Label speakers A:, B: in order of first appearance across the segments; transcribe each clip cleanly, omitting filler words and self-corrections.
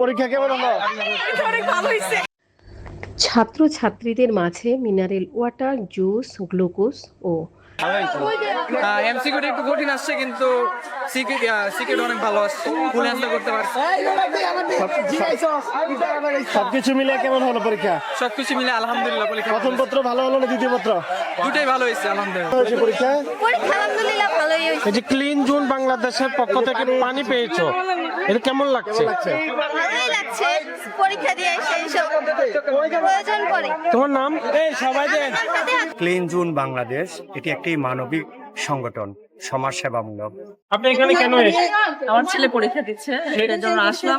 A: পরীক্ষা কেমন হলো?
B: অনেক ভালো হয়েছে।
C: ছাত্রছাত্রীদের মাঝে মিনারেল ওয়াটার, জুস, গ্লুকোজ ও
D: এমসিকিউটা একটু কঠিন আসছে, কিন্তু সিকিউর অনেক ভালো আসছে, ফুল অ্যান্সার করতে পারছি।
A: সবকিছু মিলে কেমন হলো পরীক্ষা?
D: সবকিছু মিলে আলহামদুলিল্লাহ পরীক্ষা
A: প্রথম পত্র ভালো হলো না দ্বিতীয় পত্র?
D: দুটাই ভালো হয়েছে আলহামদুলিল্লাহ।
A: হয়েছে পরীক্ষা?
B: পরীক্ষা আলহামদুলিল্লাহ ভালোই হয়েছে।
E: এই যে ক্লিন জোন বাংলাদেশের পক্ষ থেকে পানি পেয়েছো, এটা কেমন লাগছে?
B: ভালোই লাগছে। পরীক্ষা দিয়ে সেই সব প্রয়োজন পড়ে।
E: তোমার নাম? এই সবাই দেন।
F: ক্লিন জোন বাংলাদেশ এটি একটি মানবিক সংগঠন, সমাজসেবামূলক।
E: আপনি এখানে কেন এসেছেন?
G: আমার ছেলে পরীক্ষা দিচ্ছে, এটার জন্য আসলাম।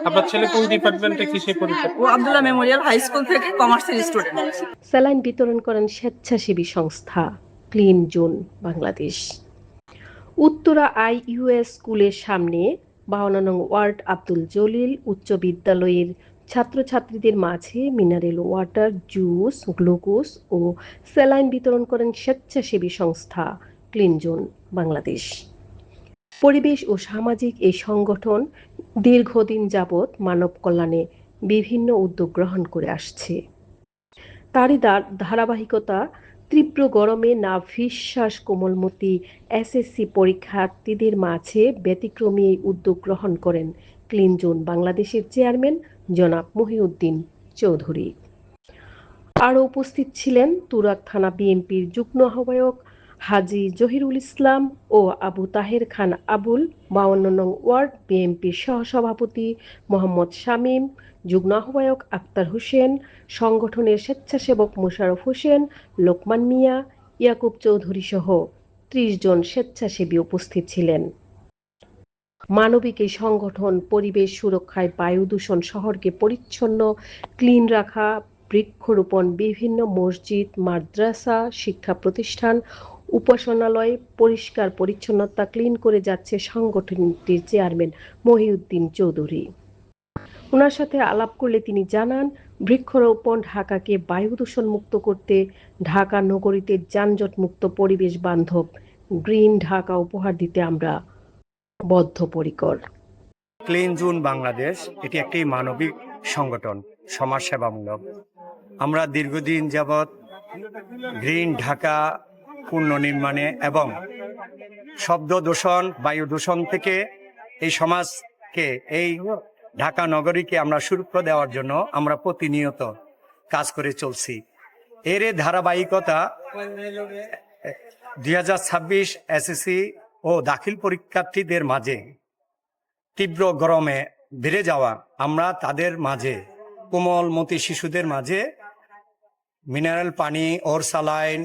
E: আপনার ছেলে কোন ডিপার্টমেন্টে কিসে পরীক্ষা?
G: ও আব্দুল্লাহ মেমোরিয়াল হাই স্কুল থেকে কমার্সের স্টুডেন্ট।
C: স্যালাইন বিতরণ করেন স্বেচ্ছাসেবী সংস্থা clean zone Bangladesh. Uttara IUS স্কুলের সামনে 52 নং ওয়ার্ড আব্দুল জলিল উচ্চ বিদ্যালয়ের ছাত্রছাত্রীদের মাঝে মিনারেল ওয়াটার, জুস, গ্লুকোজ ও স্যালাইন বিতরণ করেন স্বেচ্ছাসেবী সংস্থা ক্লিন জোন বাংলাদেশ। পরিবেশ ও সামাজিক এই সংগঠন দীর্ঘদিন যাবৎ মানব কল্যাণে বিভিন্ন উদ্যোগ গ্রহণ করে আসছে। তারই ধারাবাহিকতা তীব্র গরমে নাভিশ্বাস কোমলমতি SSC পরীক্ষার্থীদের মাঝে ব্যতিক্রমী এই উদ্যোগ গ্রহণ করেন ক্লিন জোন বাংলাদেশের চেয়ারম্যান জনাব মহিউদ্দিন চৌধুরী। আরও উপস্থিত ছিলেন তুরাগ থানা বিএনপির যুগ্ম আহ্বায়ক হাজী জহিরুল ইসলাম ও আবু তাহের খান আবুল, 52 নং ওয়ার্ড বিএনপির সহসভাপতি মোহাম্মদ শামীম, যুগ্ম আহ্বায়ক আক্তার হোসেন, সংগঠনের স্বেচ্ছাসেবক মোশাররফ হোসেন, লোকমান মিয়া, ইয়াকুব চৌধুরী সহ 30 জন স্বেচ্ছাসেবী উপস্থিত ছিলেন। মানবিক এই সংগঠন পরিবেশ সুরক্ষায়, বায়ু দূষণ, শহরকে পরিচ্ছন্ন ক্লিন রাখা, বৃক্ষরোপণ, বিভিন্ন মসজিদ, মাদ্রাসা, শিক্ষা প্রতিষ্ঠান, উপাসনালয় পরিষ্কার পরিচ্ছন্নতা ক্লিন করে যাচ্ছে সংগঠনটির চেয়ারম্যান মহিউদ্দিন চৌধুরী। ওনার সাথে আলাপ করলে তিনি জানান, বৃক্ষরোপণ ঢাকাকে বায়ু দূষণ মুক্ত করতে, ঢাকা নগরীতে যানজট মুক্ত পরিবেশ বান্ধব গ্রিন ঢাকা উপহার দিতে আমরা বদ্ধপরিকর।
F: ক্লিন জোন বাংলাদেশ এটি একটি মানবিক সংগঠন, সমাজসেবামূলক। আমরা দীর্ঘদিন যাবৎ গ্রিন ঢাকা পুনর্নির্মাণে এবং শব্দ দূষণ, বায়ু দূষণ থেকে এই সমাজকে, এই ঢাকা নগরীকে আমরা সুরক্ষা দেওয়ার জন্য আমরা প্রতিনিয়ত কাজ করে চলছি। এর ধারাবাহিকতা 2026 SSC ও দাখিল পরীক্ষার্থীদের মাঝে তীব্র গরমে বেড়ে যাওয়া, আমরা তাদের মাঝে, কোমলমতি শিশুদের মাঝে মিনারেল পানি, ওর স্যালাইন,